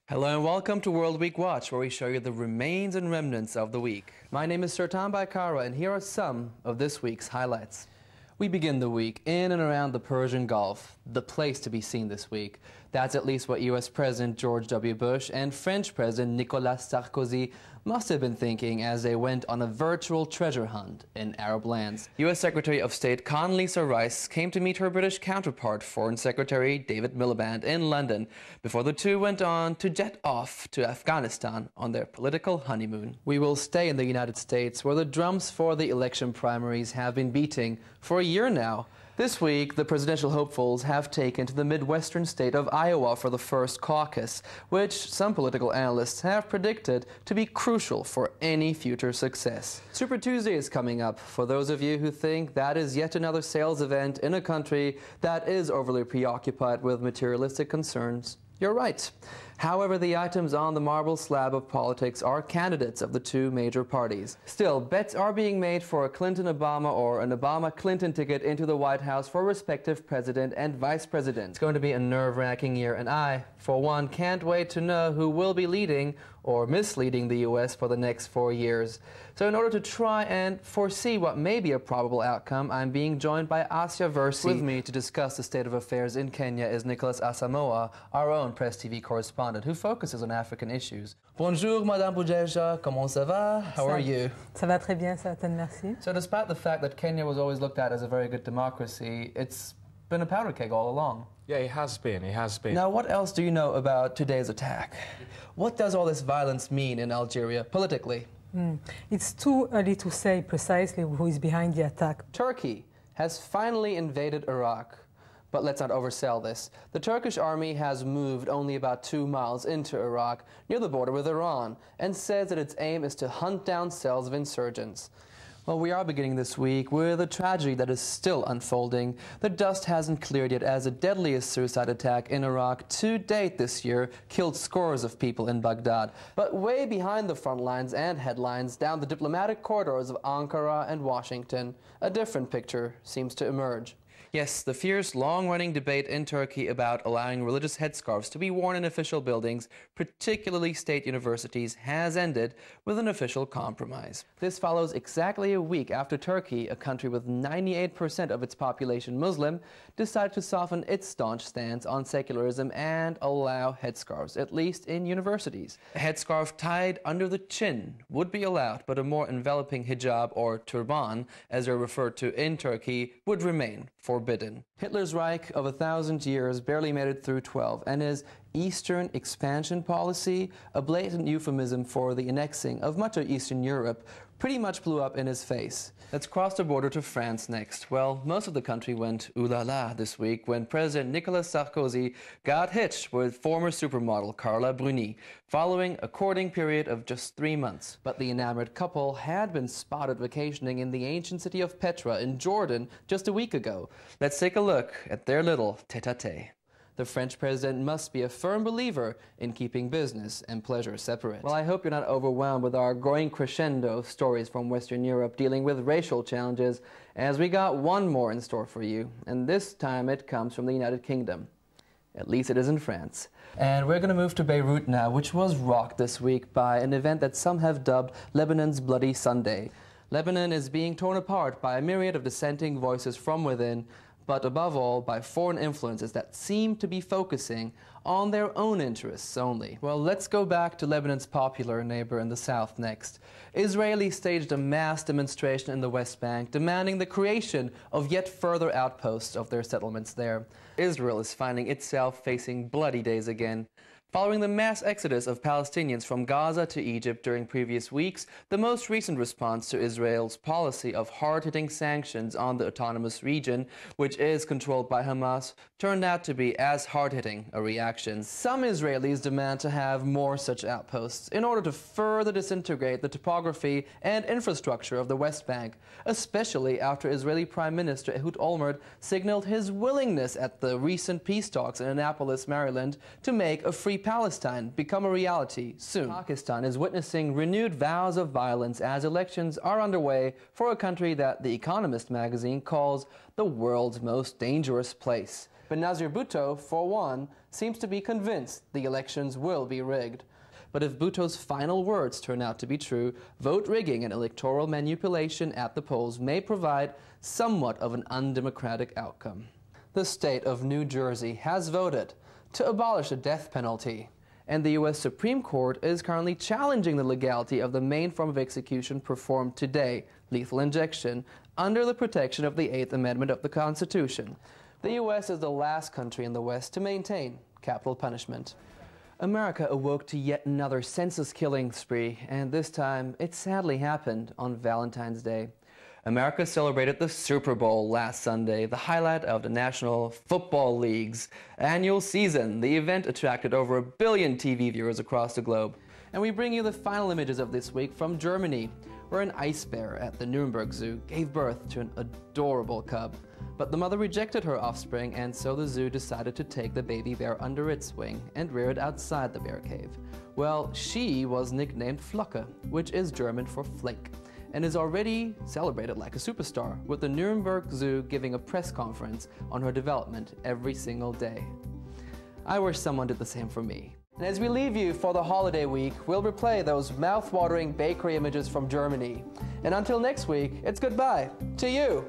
Hello and welcome to World Week Watch, where we show you the remains and remnants of the week. My name is Sertan Baykara, and here are some of this week's highlights. We begin the week in and around the Persian Gulf, the place to be seen this week. That's at least what U.S. President George W. Bush and French President Nicolas Sarkozy must have been thinking as they went on a virtual treasure hunt in Arab lands. U.S. Secretary of State Condoleezza Rice came to meet her British counterpart, Foreign Secretary David Miliband, in London before the two went on to jet off to Afghanistan on their political honeymoon. We will stay in the United States, where the drums for the election primaries have been beating for a year now. This week, the presidential hopefuls have taken to the Midwestern state of Iowa for the first caucus, which some political analysts have predicted to be crucial for any future success. Super Tuesday is coming up. For those of you who think that is yet another sales event in a country that is overly preoccupied with materialistic concerns, you're right. However, the items on the marble slab of politics are candidates of the two major parties. Still, bets are being made for a Clinton-Obama or an Obama-Clinton ticket into the White House for respective president and vice president. It's going to be a nerve-wracking year, and I, for one, can't wait to know who will be leading or misleading the U.S. for the next 4 years. So in order to try and foresee what may be a probable outcome, I'm being joined by Asia Versi. With me to discuss the state of affairs in Kenya is Nicholas Asamoah, our own Press TV correspondent, who focuses on African issues. Bonjour, Madame Boujeja. Comment ça va? How are you? Ça va très bien, Sertan, merci. So despite the fact that Kenya was always looked at as a very good democracy, it's been a powder keg all along. Yeah, it has been. It has been. Now, what else do you know about today's attack? What does all this violence mean in Algeria politically? It's too early to say precisely who is behind the attack. Turkey has finally invaded Iraq. But let's not oversell this. The Turkish army has moved only about 2 miles into Iraq, near the border with Iran, and says that its aim is to hunt down cells of insurgents. Well, we are beginning this week with a tragedy that is still unfolding. The dust hasn't cleared yet as the deadliest suicide attack in Iraq to date this year killed scores of people in Baghdad. But way behind the front lines and headlines, down the diplomatic corridors of Ankara and Washington, a different picture seems to emerge. Yes, the fierce, long-running debate in Turkey about allowing religious headscarves to be worn in official buildings, particularly state universities, has ended with an official compromise. This follows exactly a week after Turkey, a country with 98% of its population Muslim, decided to soften its staunch stance on secularism and allow headscarves, at least in universities. A headscarf tied under the chin would be allowed, but a more enveloping hijab or turban, as they're referred to in Turkey, would remain forbidden. Hitler's Reich of 1,000 years barely made it through 12, and his Eastern expansion policy, a blatant euphemism for the annexing of much of Eastern Europe, pretty much blew up in his face. Let's cross the border to France next. Well, most of the country went ooh la la this week when President Nicolas Sarkozy got hitched with former supermodel Carla Bruni, following a courting period of just 3 months. But the enamored couple had been spotted vacationing in the ancient city of Petra in Jordan just a week ago. Let's take a look at their little tete-a-tete. The French president must be a firm believer in keeping business and pleasure separate. Well, I hope you're not overwhelmed with our growing crescendo of stories from Western Europe dealing with racial challenges, as we got one more in store for you, and this time it comes from the United Kingdom. At least it is in France. And we're going to move to Beirut now, which was rocked this week by an event that some have dubbed Lebanon's Bloody Sunday. Lebanon is being torn apart by a myriad of dissenting voices from within, but above all by foreign influences that seem to be focusing on their own interests only. Well, let's go back to Lebanon's popular neighbor in the south next. Israelis staged a mass demonstration in the West Bank demanding the creation of yet further outposts of their settlements there. Israel is finding itself facing bloody days again. Following the mass exodus of Palestinians from Gaza to Egypt during previous weeks, the most recent response to Israel's policy of hard-hitting sanctions on the autonomous region, which is controlled by Hamas, turned out to be as hard-hitting a reaction. Some Israelis demand to have more such outposts in order to further disintegrate the topography and infrastructure of the West Bank, especially after Israeli Prime Minister Ehud Olmert signaled his willingness at the recent peace talks in Annapolis, Maryland, to make a free Palestine become a reality soon. Pakistan is witnessing renewed vows of violence as elections are underway for a country that The Economist magazine calls the world's most dangerous place. Benazir Bhutto, for one, seems to be convinced the elections will be rigged. But if Bhutto's final words turn out to be true, vote rigging and electoral manipulation at the polls may provide somewhat of an undemocratic outcome. The state of New Jersey has voted to abolish the death penalty, and the U.S. Supreme Court is currently challenging the legality of the main form of execution performed today, lethal injection, under the protection of the 8th Amendment of the Constitution. The U.S. is the last country in the West to maintain capital punishment. America awoke to yet another senseless-killing spree, and this time it sadly happened on Valentine's Day. America celebrated the Super Bowl last Sunday, the highlight of the National Football League's annual season. The event attracted over 1 billion TV viewers across the globe. And we bring you the final images of this week from Germany, where an ice bear at the Nuremberg Zoo gave birth to an adorable cub. But the mother rejected her offspring, and so the zoo decided to take the baby bear under its wing and rear it outside the bear cave. Well, she was nicknamed Flocke, which is German for flake, and is already celebrated like a superstar, with the Nuremberg Zoo giving a press conference on her development every single day. I wish someone did the same for me. And as we leave you for the holiday week, we'll replay those mouth-watering bakery images from Germany. And until next week, it's goodbye to you.